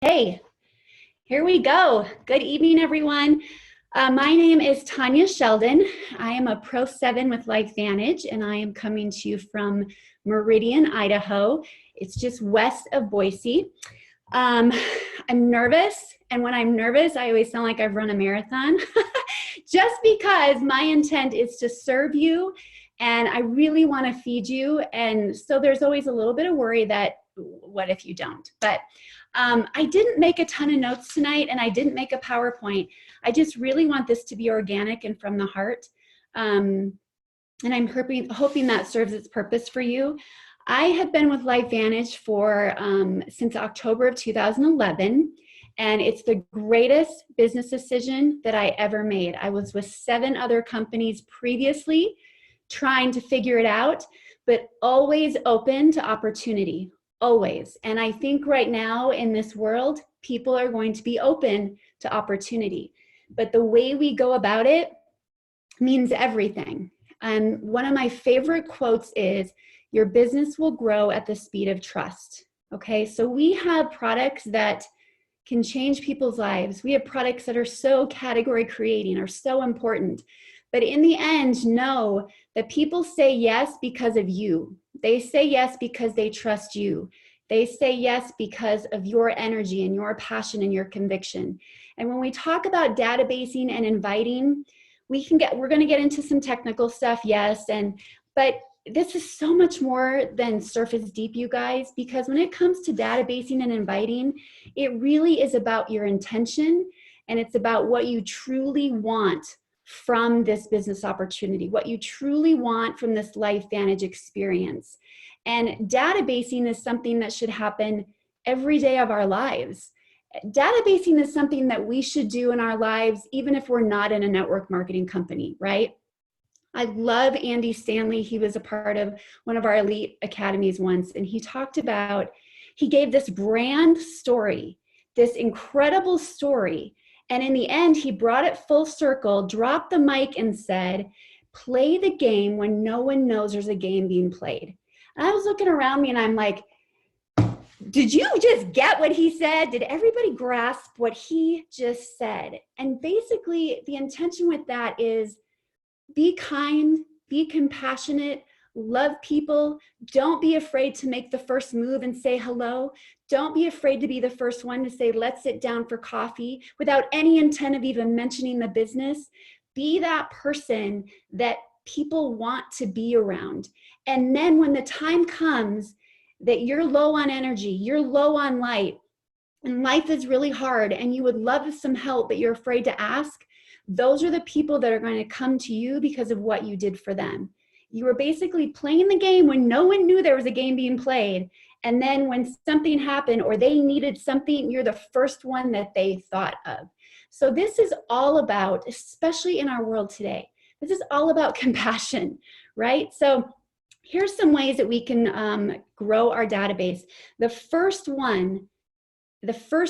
Hey, here we go. Good evening, everyone. My name is Tanya Sheldon. I am a Pro 7 with LifeVantage, and I am coming to you from Meridian, Idaho. It's just west of Boise. I'm nervous, and when I'm nervous, I always sound like I've run a marathon, just because my intent is to serve you, and I really want to feed you, and so there's always a little bit of worry that, what if you don't? But I didn't make a ton of notes tonight, and I didn't make a PowerPoint. I just really want this to be organic and from the heart. And I'm hoping that serves its purpose for you. I have been with LifeVantage for since October of 2011, and it's the greatest business decision that I ever made. I was with 7 other companies previously trying to figure it out, but always open to opportunity. Always. And I think right now in this world, people are going to be open to opportunity. But the way we go about it means everything. And one of my favorite quotes is, your business will grow at the speed of trust. Okay, so we have products that can change people's lives. We have products that are so category creating, are so important. But in the end, know that people say yes because of you. They say yes because they trust you. They say yes because of your energy and your passion and your conviction. And when we talk about databasing and inviting, we're going to get into some technical stuff, yes, but this is so much more than surface deep, you guys, because when it comes to databasing and inviting, it really is about your intention, and it's about what you truly want from this business opportunity, what you truly want from this LifeVantage experience. And databasing is something that should happen every day of our lives. Databasing is something that we should do in our lives, even if we're not in a network marketing company, right? I love Andy Stanley. He was a part of one of our elite academies once, and he gave this brand story, this incredible story. And in the end, he brought it full circle, dropped the mic and said, play the game when no one knows there's a game being played. And I was looking around me and I'm like, did you just get what he said? Did everybody grasp what he just said? And basically the intention with that is, be kind, be compassionate, love people. Don't be afraid to make the first move and say hello. Don't be afraid to be the first one to say, let's sit down for coffee, without any intent of even mentioning the business. Be that person that people want to be around. And then when the time comes that you're low on energy, you're low on light, and life is really hard and you would love some help, but you're afraid to ask, those are the people that are going to come to you because of what you did for them. You were basically playing the game when no one knew there was a game being played. And then when something happened or they needed something, you're the first one that they thought of. So this is all about, especially in our world today, this is all about compassion, right? So here's some ways that we can grow our database. The first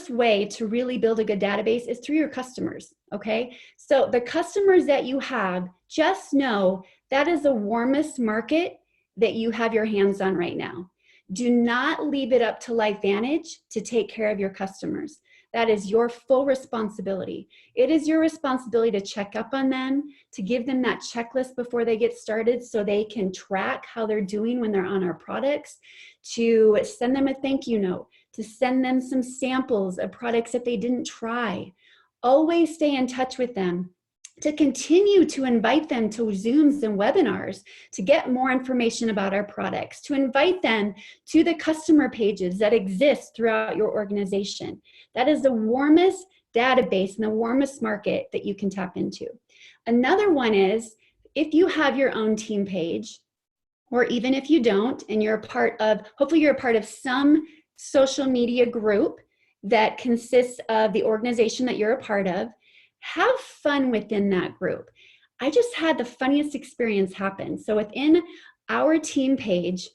way to really build a good database is through your customers, okay? So the customers that you have, just know that is the warmest market that you have your hands on right now. Do not leave it up to LifeVantage to take care of your customers. That is your full responsibility. It is your responsibility to check up on them, to give them that checklist before they get started so they can track how they're doing when they're on our products, to send them a thank you note, to send them some samples of products that they didn't try. Always stay in touch with them, to continue to invite them to Zooms and webinars to get more information about our products, to invite them to the customer pages that exist throughout your organization. That is the warmest database and the warmest market that you can tap into. Another one is, if you have your own team page, or even if you don't, and you're a part of, hopefully you're a part of some social media group that consists of the organization that you're a part of, have fun within that group. I just had the funniest experience happen. So within our team page,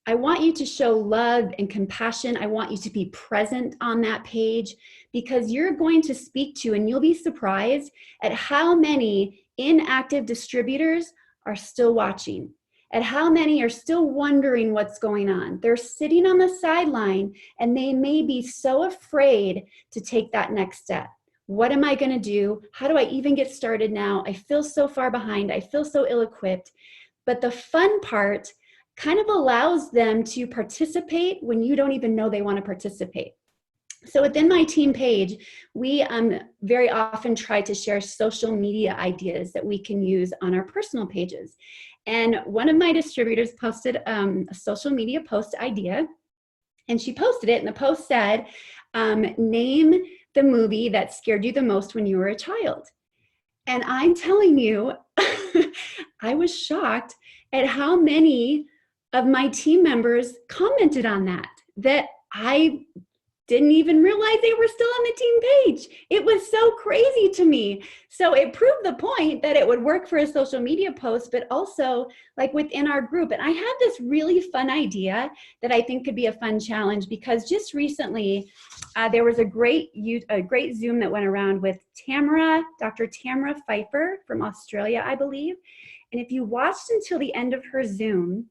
I want you to show love and compassion. I want you to be present on that page, because you're going to speak to, and you'll be surprised at how many inactive distributors are still watching. at how many are still wondering what's going on. They're sitting on the sideline and they may be so afraid to take that next step. What am I going to do? How do I even get started now? I feel so far behind. I feel so ill-equipped. But the fun part kind of allows them to participate when you don't even know they want to participate. So within my team page, we very often try to share social media ideas that we can use on our personal pages. And one of my distributors posted a social media post idea, and she posted it, and the post said, name the movie that scared you the most when you were a child. And I'm telling you, I was shocked at how many of my team members commented on that I didn't even realize they were still on the team page. It was so crazy to me. So it proved the point that it would work for a social media post, but also like within our group. And I had this really fun idea that I think could be a fun challenge, because just recently there was a great Zoom that went around with Dr. Tamara Pfeiffer from Australia, I believe. And if you watched until the end of her Zoom,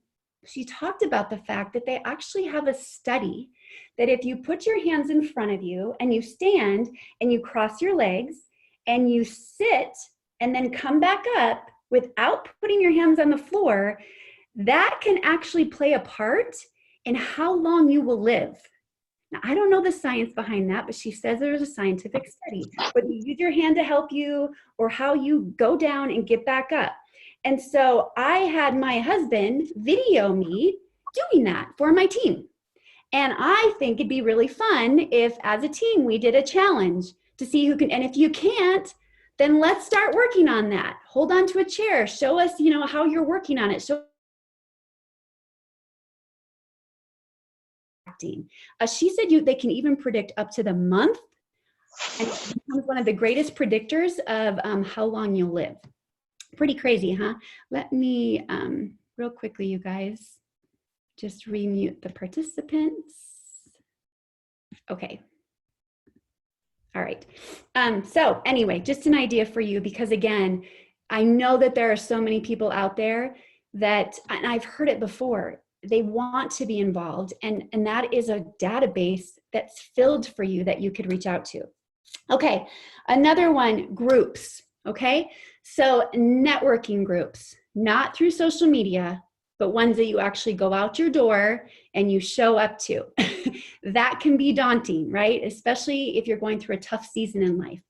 she talked about the fact that they actually have a study that if you put your hands in front of you and you stand and you cross your legs and you sit and then come back up without putting your hands on the floor, that can actually play a part in how long you will live. Now, I don't know the science behind that, but she says there's a scientific study. Whether you use your hand to help you or how you go down and get back up. And so I had my husband video me doing that for my team. And I think it'd be really fun if, as a team, we did a challenge to see who can, and if you can't, then let's start working on that. Hold on to a chair, show us, how you're working on it. She said they can even predict up to the month, and it becomes one of the greatest predictors of how long you'll live. Pretty crazy, huh? Let me, real quickly, you guys, just remute the participants. Okay. All right. So anyway, just an idea for you, because again, I know that there are so many people out there that, and I've heard it before, they want to be involved, and that is a database that's filled for you that you could reach out to. Okay, another one, groups, okay? So networking groups, not through social media, but ones that you actually go out your door and you show up to. That can be daunting, right? Especially if you're going through a tough season in life.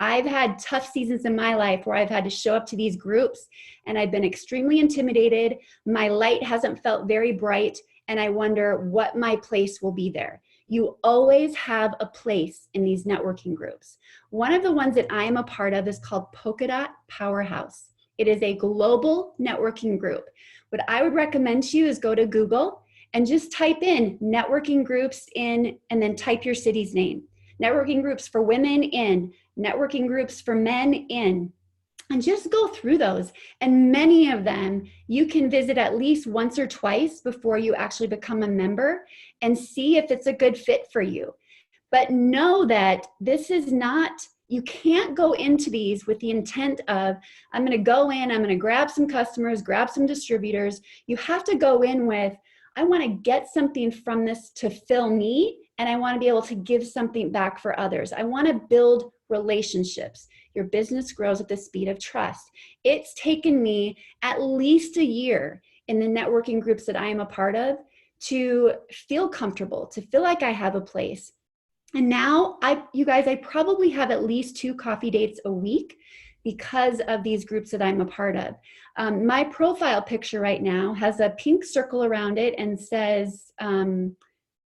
I've had tough seasons in my life where I've had to show up to these groups and I've been extremely intimidated. My light hasn't felt very bright, and I wonder what my place will be there. You always have a place in these networking groups. One of the ones that I am a part of is called Polka Dot Powerhouse. It is a global networking group. What I would recommend to you is go to Google and just type in networking groups and then type your city's name. Networking groups for women in, networking groups for men in, and just go through those. And many of them you can visit at least once or twice before you actually become a member and see if it's a good fit for you. But know that this is not, you can't go into these with the intent of, I'm going to go in, I'm going to grab some customers, grab some distributors. You have to go in with, I want to get something from this to fill me, and I want to be able to give something back for others. I want to build relationships. Your business grows at the speed of trust. It's taken me at least a year in the networking groups that I am a part of to feel comfortable, to feel like I have a place. And now, you guys, I probably have at least 2 coffee dates a week because of these groups that I'm a part of. My profile picture right now has a pink circle around it and says, I don't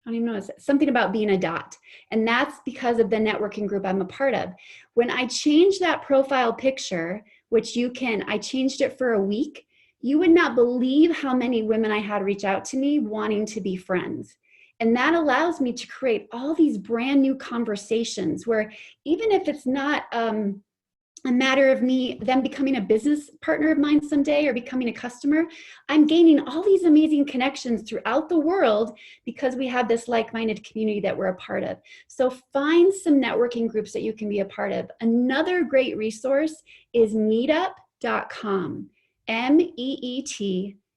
even know, something about being a dot. And that's because of the networking group I'm a part of. When I changed that profile picture, which I changed it for a week, you would not believe how many women I had reach out to me wanting to be friends. And that allows me to create all these brand new conversations where even if it's not a matter of them becoming a business partner of mine someday or becoming a customer, I'm gaining all these amazing connections throughout the world because we have this like-minded community that we're a part of. So find some networking groups that you can be a part of. Another great resource is meetup.com,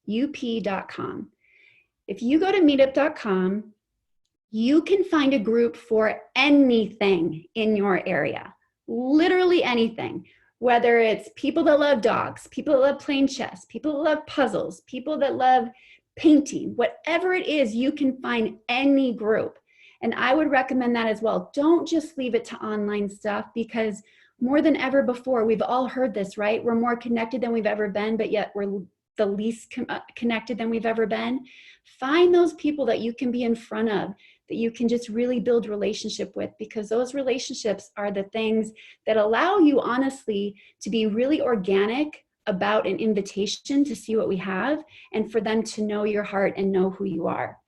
meetup.com. If you go to meetup.com, you can find a group for anything in your area, literally anything, whether it's people that love dogs, people that love playing chess, people that love puzzles, people that love painting, whatever it is, you can find any group. And I would recommend that as well. Don't just leave it to online stuff, because more than ever before, we've all heard this, right? We're more connected than we've ever been, but yet we're the least connected than we've ever been. Find those people that you can be in front of, that you can just really build relationship with, because those relationships are the things that allow you, honestly, to be really organic about an invitation to see what we have, and for them to know your heart and know who you are.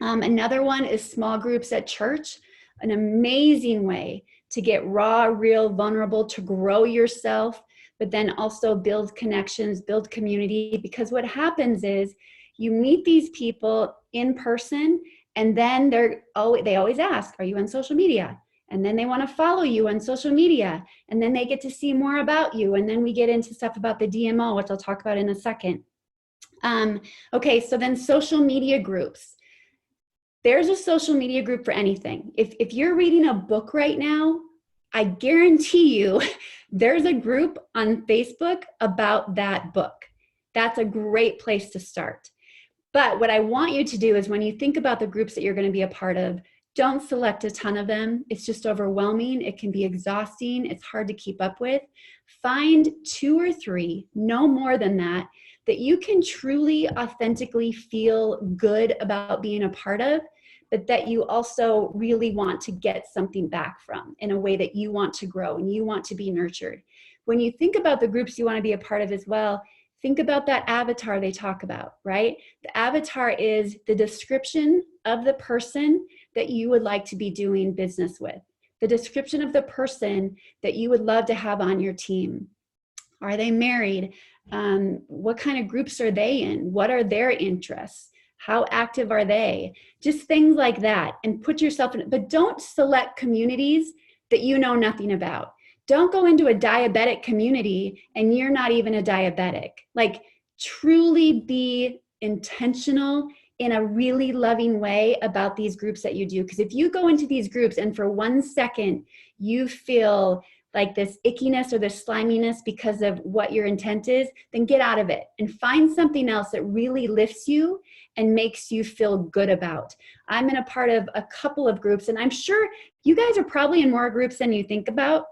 Another one is small groups at church, an amazing way to get raw, real, vulnerable, to grow yourself, but then also build connections, build community. Because what happens is you meet these people in person, and then they always ask, are you on social media? And then they want to follow you on social media, and then they get to see more about you. And then we get into stuff about the DMO, which I'll talk about in a second. Okay, so then social media groups. There's a social media group for anything. If you're reading a book right now, I guarantee you there's a group on Facebook about that book. That's a great place to start. But what I want you to do is, when you think about the groups that you're going to be a part of, don't select a ton of them. It's just overwhelming. It can be exhausting. It's hard to keep up with. Find 2 or 3, no more than that, that you can truly, authentically feel good about being a part of, but that you also really want to get something back from, in a way that you want to grow and you want to be nurtured. When you think about the groups you want to be a part of as well, think about that avatar they talk about, right? The avatar is the description of the person that you would like to be doing business with, the description of the person that you would love to have on your team. Are they married? What kind of groups are they in? What are their interests? How active are they? Just things like that, and put yourself in it. But don't select communities that you know nothing about. Don't go into a diabetic community and you're not even a diabetic. Like, truly be intentional in a really loving way about these groups that you do. Because if you go into these groups and for 1 second you feel like this ickiness or this sliminess because of what your intent is, then get out of it and find something else that really lifts you and makes you feel good about. I'm in a part of a couple of groups, and I'm sure you guys are probably in more groups than you think about.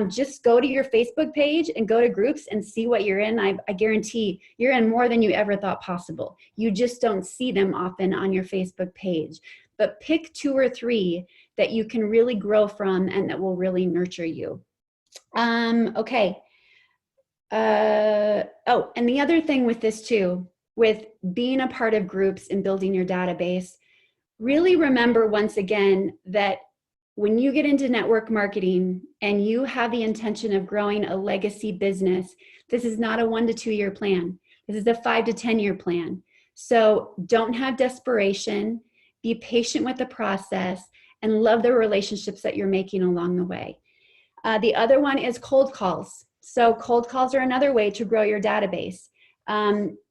Just go to your Facebook page and go to groups and see what you're in. I guarantee you're in more than you ever thought possible. You just don't see them often on your Facebook page. But pick 2 or 3 that you can really grow from and that will really nurture you. Okay. Oh, and the other thing with this too, with being a part of groups and building your database, really remember once again that when you get into network marketing and you have the intention of growing a legacy business, this is not a 1 to 2 year plan. This is a 5 to 10 year plan. So don't have desperation, be patient with the process, and love the relationships that you're making along the way. The other one is cold calls. So cold calls are another way to grow your database.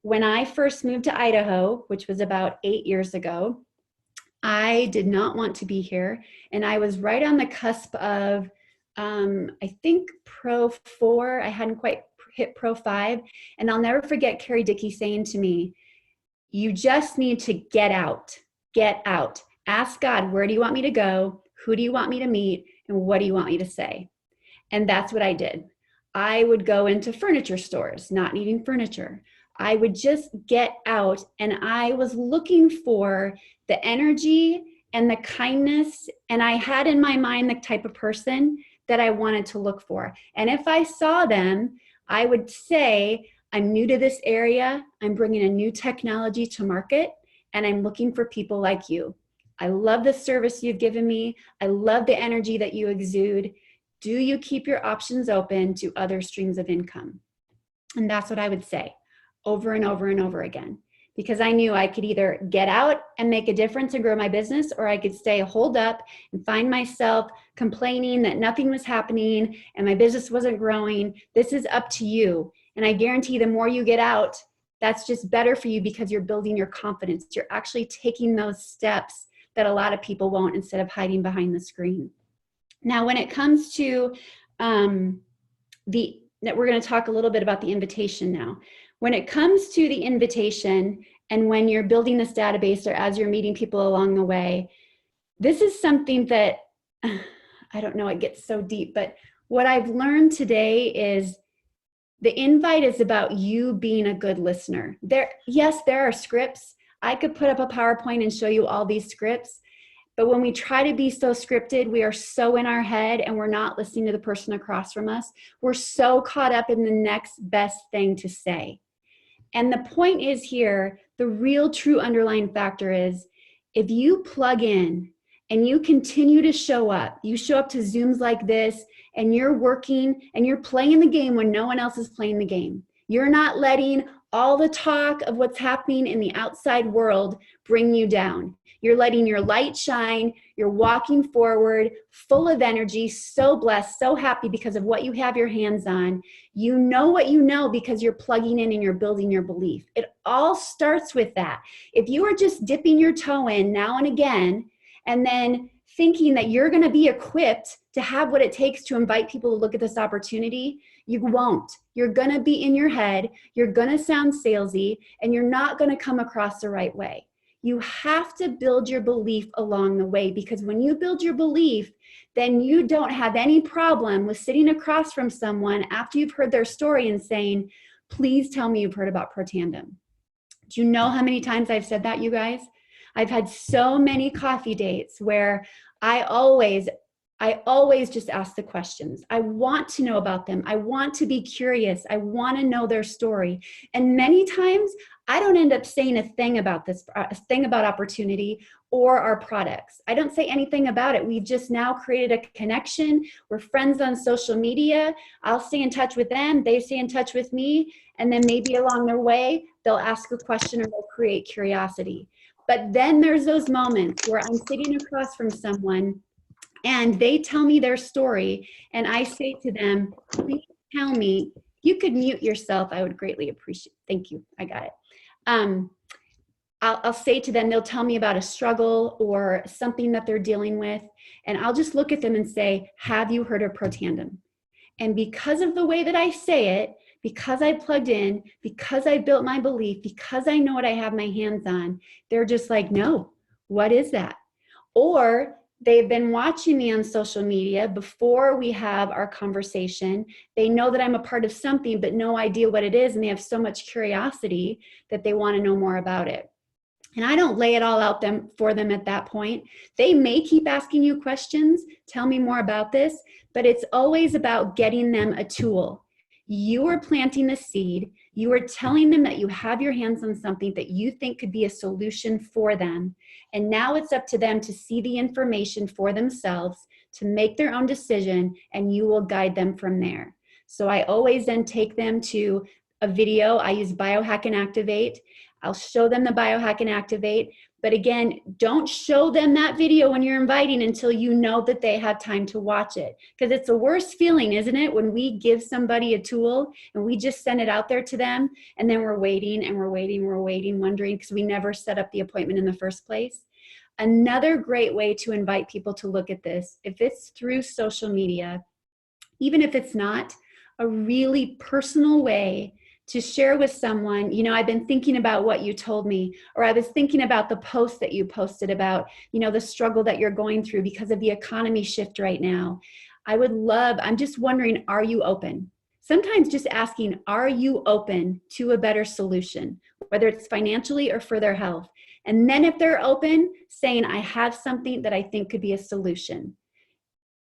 When I first moved to Idaho, which was about 8 years ago, I did not want to be here. And I was right on the cusp of, I think, Pro 4. I hadn't quite hit Pro 5. And I'll never forget Carrie Dickey saying to me, you just need to get out. Get out. Ask God, where do you want me to go? Who do you want me to meet? And what do you want me to say? And that's what I did. I would go into furniture stores, not needing furniture. I would just get out, and I was looking for the energy and the kindness, and I had in my mind the type of person that I wanted to look for. And if I saw them, I would say, I'm new to this area, I'm bringing a new technology to market, and I'm looking for people like you. I love the service you've given me. I love the energy that you exude. Do you keep your options open to other streams of income? And that's what I would say over and over and over again, because I knew I could either get out and make a difference and grow my business, or I could stay holed up and find myself complaining that nothing was happening and my business wasn't growing. This is up to you. And I guarantee the more you get out, That's just better for you because you're building your confidence. You're actually taking those steps that a lot of people won't, instead of hiding behind the screen. Now, when it comes to we're going to talk a little bit about the invitation now. When it comes to the invitation, and when you're building this database or as you're meeting people along the way, this is something that, I don't know, it gets so deep, but what I've learned today is the invite is about you being a good listener. Yes, there are scripts. I could put up a PowerPoint and show you all these scripts, but when we try to be so scripted, we are so in our head and we're not listening to the person across from us. We're so caught up in the next best thing to say. And the point is here, the real true underlying factor is, if you plug in and you continue to show up, you show up to Zooms like this, and you're working and you're playing the game when no one else is playing the game. You're not letting all the talk of what's happening in the outside world bring you down. You're letting your light shine. You're walking forward, full of energy, so blessed, so happy because of what you have your hands on. You know what you know because you're plugging in and you're building your belief. It all starts with that. If you are just dipping your toe in now and again, and then thinking that you're going to be equipped to have what it takes to invite people to look at this opportunity, you won't. You're going to be in your head, you're going to sound salesy, and you're not going to come across the right way. You have to build your belief along the way, because when you build your belief, then you don't have any problem with sitting across from someone after you've heard their story and saying, please tell me you've heard about Protandim. Do you know how many times I've said that, you guys? I've had so many coffee dates where I always just ask the questions. I want to know about them. I want to be curious. I want to know their story. And many times I don't end up saying a thing about opportunity or our products. I don't say anything about it. We've just now created a connection. We're friends on social media. I'll stay in touch with them. They stay in touch with me. And then maybe along their way, they'll ask a question or they'll create curiosity. But then there's those moments where I'm sitting across from someone and they tell me their story, and I say to them, please tell me, if you could mute yourself, I would greatly appreciate it. Thank you, I got it. I'll say to them, they'll tell me about a struggle or something that they're dealing with, and I'll just look at them and say, have you heard of Protandim? And because of the way that I say it, because I plugged in, because I built my belief, because I know what I have my hands on, they're just like, no, what is that? Or they've been watching me on social media before we have our conversation. They know that I'm a part of something, but no idea what it is. And they have so much curiosity that they want to know more about it. And I don't lay it all out for them at that point. They may keep asking you questions, tell me more about this, but it's always about getting them a tool. You are planting the seed. You are telling them that you have your hands on something that you think could be a solution for them. And now it's up to them to see the information for themselves, to make their own decision, and you will guide them from there. So I always then take them to a video. I use BioHack and Activate. I'll show them the BioHack and Activate. But again, don't show them that video when you're inviting until you know that they have time to watch it. Because it's the worst feeling, isn't it? When we give somebody a tool and we just send it out there to them, and then we're waiting and we're waiting, wondering because we never set up the appointment in the first place. Another great way to invite people to look at this, if it's through social media, even if it's not, a really personal way to share with someone, you know, I've been thinking about what you told me, or I was thinking about the post that you posted about, you know, the struggle that you're going through because of the economy shift right now. I'm just wondering, are you open? Sometimes just asking, are you open to a better solution, whether it's financially or for their health? And then if they're open, saying, I have something that I think could be a solution.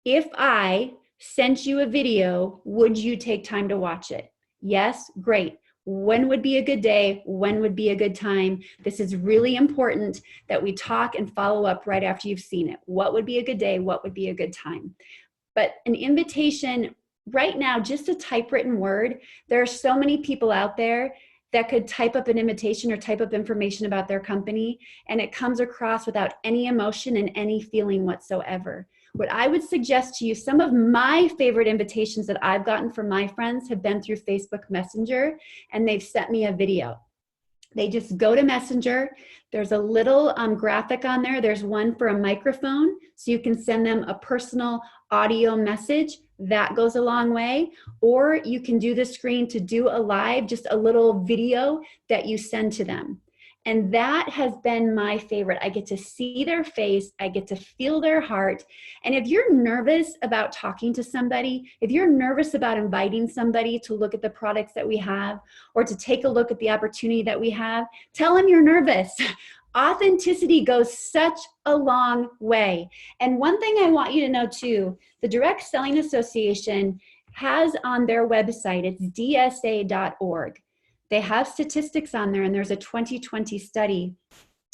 If I sent you a video, would you take time to watch it? Yes, great. When would be a good day? When would be a good time? This is really important that we talk and follow up right after you've seen it. What would be a good day? What would be a good time? But an invitation right now, just a typewritten word, there are so many people out there that could type up an invitation or type up information about their company, and it comes across without any emotion and any feeling whatsoever. What I would suggest to you, some of my favorite invitations that I've gotten from my friends have been through Facebook Messenger, and they've sent me a video. They just go to Messenger. There's a little graphic on there. There's one for a microphone, so you can send them a personal audio message. That goes a long way. Or you can do the screen to do a live, just a little video that you send to them. And that has been my favorite. I get to see their face. I get to feel their heart. And if you're nervous about talking to somebody, if you're nervous about inviting somebody to look at the products that we have or to take a look at the opportunity that we have, tell them you're nervous. Authenticity goes such a long way. And one thing I want you to know too, the Direct Selling Association has on their website, it's dsa.org. They have statistics on there, and there's a 2020 study.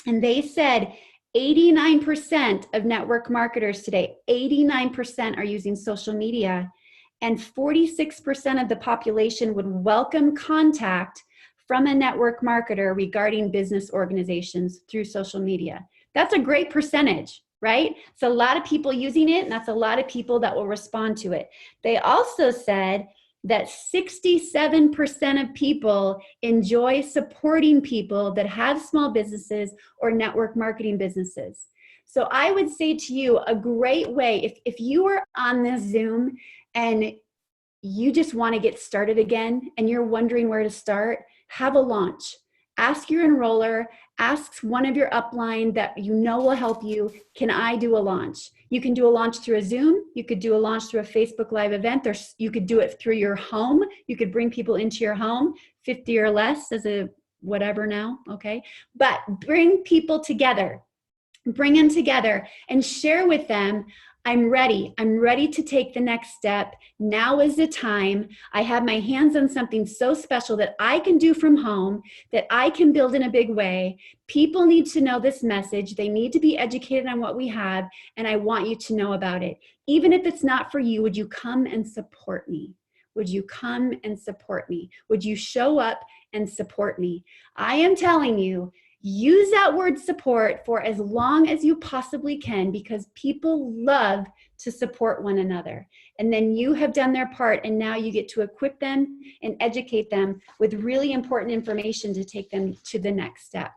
And they said 89% of network marketers today, 89% are using social media, and 46% of the population would welcome contact from a network marketer regarding business organizations through social media. That's a great percentage, right? It's a lot of people using it, and that's a lot of people that will respond to it. They also said that 67% of people enjoy supporting people that have small businesses or network marketing businesses. So I would say to you, a great way, if you are on this Zoom and you just want to get started again and you're wondering where to start, have a launch. Ask your enroller, ask one of your upline that you know will help you, can I do a launch? You can do a launch through a Zoom. You could do a launch through a Facebook Live event. You could do it through your home. You could bring people into your home, 50 or less as a whatever now, okay? But bring people together. Bring them together and share with them, I'm ready. I'm ready to take the next step. Now is the time. I have my hands on something so special that I can do from home, that I can build in a big way. People need to know this message. They need to be educated on what we have, and I want you to know about it. Even if it's not for you, would you come and support me? Would you come and support me? Would you show up and support me? I am telling you, use that word support for as long as you possibly can, because people love to support one another. And then you have done their part, and now you get to equip them and educate them with really important information to take them to the next step.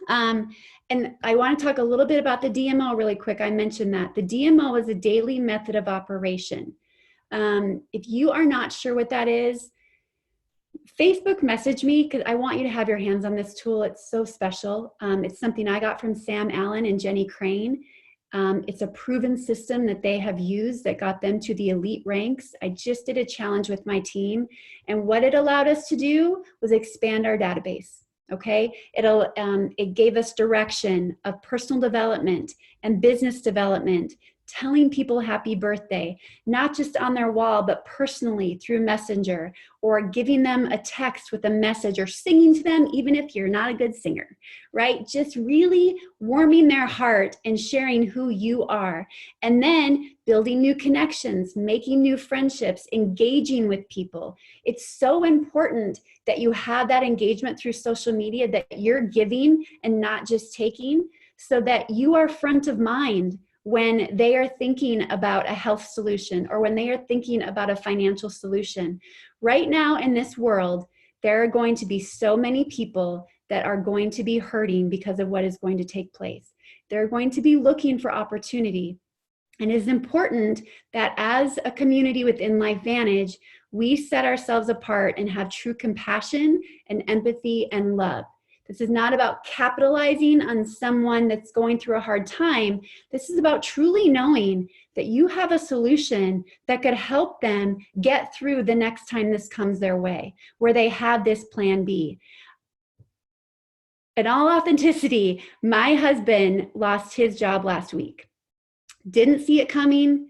And I want to talk a little bit about the DMO really quick. I mentioned that. The DMO is a daily method of operation. If you are not sure what that is, Facebook message me, because I want you to have your hands on this tool. It's so special. It's something I got from Sam Allen and Jenny Crane. It's a proven system that they have used that got them to the elite ranks. I just did a challenge with my team, and what it allowed us to do was expand our database. Okay, it gave us direction of personal development and business development, telling people happy birthday, not just on their wall, but personally through Messenger, or giving them a text with a message, or singing to them, even if you're not a good singer, right? Just really warming their heart and sharing who you are. And then building new connections, making new friendships, engaging with people. It's so important that you have that engagement through social media, that you're giving and not just taking, so that you are front of mind when they are thinking about a health solution, or when they are thinking about a financial solution. Right now in this world, there are going to be so many people that are going to be hurting because of what is going to take place. They're going to be looking for opportunity. And it is important that as a community within LifeVantage, we set ourselves apart and have true compassion and empathy and love. This is not about capitalizing on someone that's going through a hard time. This is about truly knowing that you have a solution that could help them get through the next time this comes their way, where they have this plan B. In all authenticity, my husband lost his job last week. Didn't see it coming,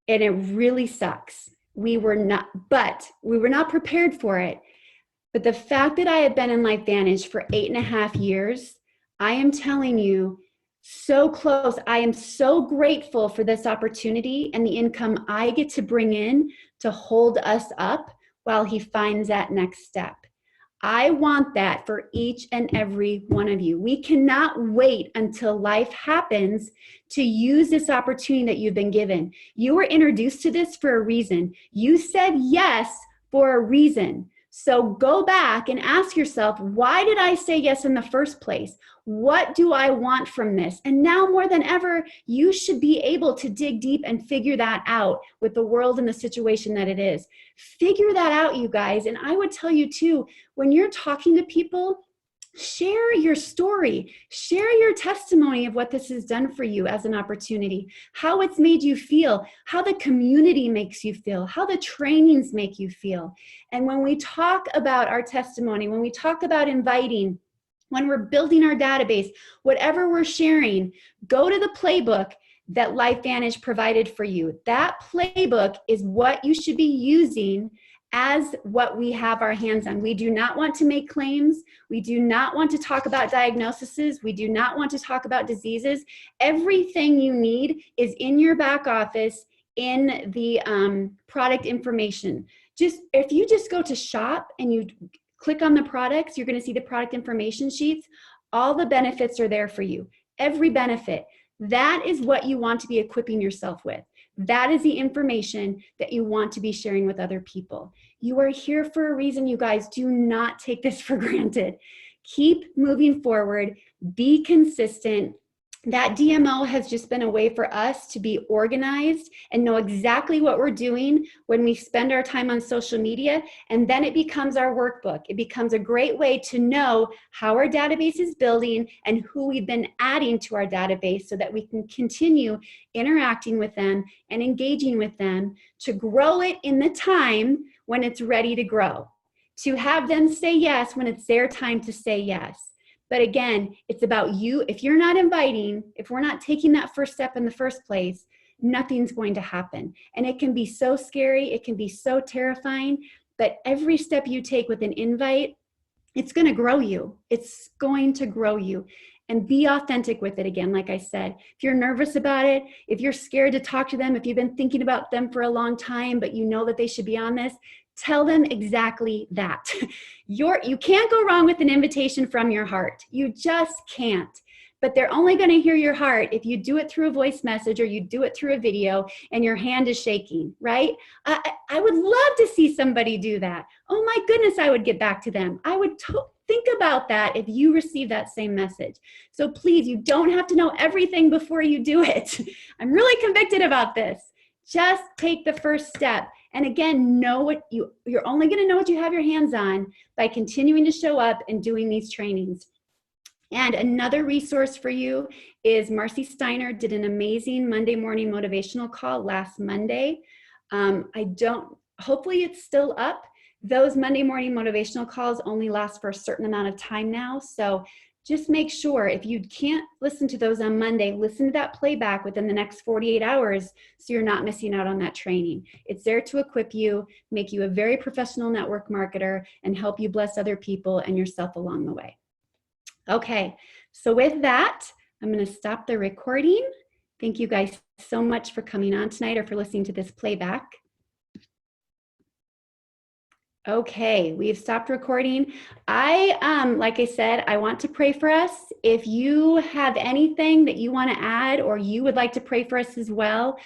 and it really sucks. We were not prepared for it. But the fact that I have been in LifeVantage for 8.5 years, I am telling you, so close. I am so grateful for this opportunity and the income I get to bring in to hold us up while he finds that next step. I want that for each and every one of you. We cannot wait until life happens to use this opportunity that you've been given. You were introduced to this for a reason. You said yes for a reason. So go back and ask yourself, why did I say yes in the first place? What do I want from this? And now more than ever, you should be able to dig deep and figure that out with the world and the situation that it is. Figure that out, you guys. And I would tell you too, when you're talking to people, share your story, share your testimony of what this has done for you as an opportunity, how it's made you feel, how the community makes you feel, how the trainings make you feel. And when we talk about our testimony, when we talk about inviting, when we're building our database, whatever we're sharing, go to the playbook that LifeVantage provided for you. That playbook is what you should be using as what we have our hands on. We do not want to make claims. We do not want to talk about diagnoses. We do not want to talk about diseases. Everything you need is in your back office in the product information. If you just go to shop and you click on the products, you're going to see the product information sheets. All the benefits are there for you. Every benefit. That is what you want to be equipping yourself with. That is the information that you want to be sharing with other people. You are here for a reason, you guys. Do not take this for granted. Keep moving forward. Be consistent. That DMO has just been a way for us to be organized and know exactly what we're doing when we spend our time on social media, and then it becomes our workbook. It becomes a great way to know how our database is building and who we've been adding to our database so that we can continue interacting with them and engaging with them to grow it in the time when it's ready to grow, to have them say yes when it's their time to say yes. But again, it's about you. If you're not inviting, if we're not taking that first step in the first place, nothing's going to happen. And it can be so scary. It can be so terrifying. But every step you take with an invite, it's going to grow you. It's going to grow you. And be authentic with it again, like I said. If you're nervous about it, if you're scared to talk to them, if you've been thinking about them for a long time, but you know that they should be on this, tell them exactly that. You can't go wrong with an invitation from your heart. You just can't. But they're only going to hear your heart if you do it through a voice message or you do it through a video and your hand is shaking, right? I would love to see somebody do that. Oh my goodness, I would get back to them. I would think about that if you receive that same message. So please, you don't have to know everything before you do it. I'm really convicted about this. Just take the first step. And again, you're only going to know what you have your hands on by continuing to show up and doing these trainings. And another resource for you is Marcy Steiner did an amazing Monday morning motivational call last Monday. Hopefully it's still up. Those Monday morning motivational calls only last for a certain amount of time now. So just make sure if you can't listen to those on Monday, listen to that playback within the next 48 hours so you're not missing out on that training. It's there to equip you, make you a very professional network marketer, and help you bless other people and yourself along the way. Okay, so with that, I'm going to stop the recording. Thank you guys so much for coming on tonight or for listening to this playback. Okay, we've stopped recording. Like I said, I want to pray for us. If you have anything that you want to add or you would like to pray for us as well,